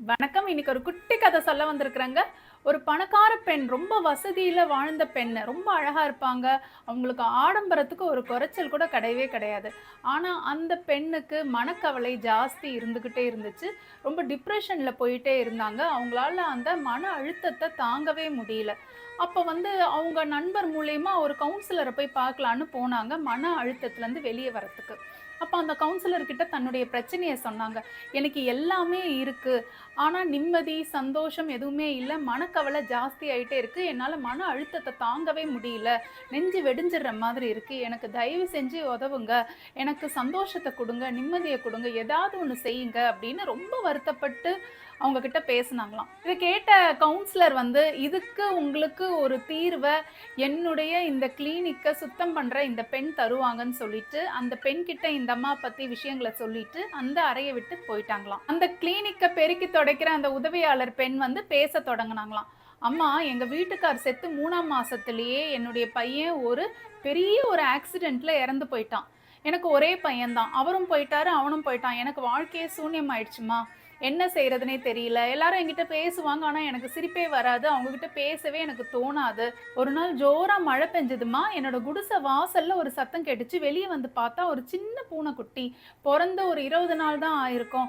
வணக்கம். இன்னைக்கு ஒரு குட்டி கதை சொல்ல வந்திருக்கிறேங்க. ஒரு பணக்கார பெண், ரொம்ப வசதியில வாழ்ந்த பெண். ரொம்ப அழகா இருப்பாங்க. அவங்களுக்கு ஆடம்பரத்துக்கு ஒரு குறைச்சல் கூட கிடையவே கிடையாது. ஆனா, அந்த பெண்ணுக்கு மனக்கவலை ஜாஸ்தி இருந்துகிட்டே இருந்துச்சு. ரொம்ப டிப்ரஷன்ல போயிட்டே இருந்தாங்க. அவங்களால அந்த மன அழுத்தத்த தாங்கவே முடியல. அப்ப அவங்க நண்பர் மூலியமா ஒரு கவுன்சிலர போய் பார்க்கலான்னு போனாங்க, மன அழுத்தத்துலருந்து வெளிய வரதுக்கு. அப்ப அந்த கவுன்சிலர் கிட்ட தன்னுடைய பிரச்சனைய சொன்னாங்க. "எனக்கு எல்லாமே இருக்கு. ஆனா நிம்மதி, சந்தோஷம் எதுவுமே இல்ல. மனக்கவலை ஜாஸ்தி ஆயிட்டே இருக்கு. என்னால மன அழுத்தத்த தாங்கவே முடியல. நெஞ்சு வெடிஞ்சிடுற மாதிரி இருக்கு. எனக்கு தயவு செஞ்சு உதவுங்க. எனக்கு சந்தோஷத்த குடுங்க, நிம்மதிய குடுங்க. ஏதாவது ஒண்ணு செய்யுங்க." அப்படின்னு ரொம்ப வருத்தப்பட்டு அவங்க கிட்ட பேசுனாங்களாம். இத கேட்ட கவுன்சிலர் "இதுக்கு உங்களுக்கு ஒரு தீர்வ என்னுடைய இந்த கிளினிக்க சுத்தம் பண்ற இந்த பெண் தருவாங்கன்னு" சொல்லிட்டு, அந்த பெண் கிட்ட இந்த அம்மா பத்தி விஷயங்கள சொல்லிட்டு, அந்த அறைய விட்டு போயிட்டாங்களாம். அந்த கிளினிக்க பெருக்கி தொடைக்கிற அந்த உதவியாளர் பெண் பேசத் தொடங்குனாங்களாம். "அம்மா, எங்க வீட்டுக்கார் செத்து 3ஆம் மாசத்திலேயே என்னுடைய பையன் ஒரு பெரிய ஒரு ஆக்சிடென்ட்ல இறந்து போயிட்டான். எனக்கு ஒரே பையன் தான். அவரும் போயிட்டாரு, அவனும் போயிட்டான். எனக்கு வாழ்க்கையே சூன்யமாயிடுச்சும்மா. என்ன செய்றதுன்னே தெரியல. எல்லாரும் என்கிட்ட பேசுவாங்க. ஆனா எனக்கு சிரிப்பே வராது. அவங்க கிட்ட பேசவே எனக்கு தோணாது. ஒரு நாள் ஜோரா மழை பெஞ்சதும்மா. என்னோட குடிசை வாசல்ல ஒரு சத்தம் கேட்டுச்சு. வெளிய வந்து பார்த்தா ஒரு சின்ன பூனைக்குட்டி. பொறந்து ஒரு 20 நாள் தான் ஆயிருக்கும்.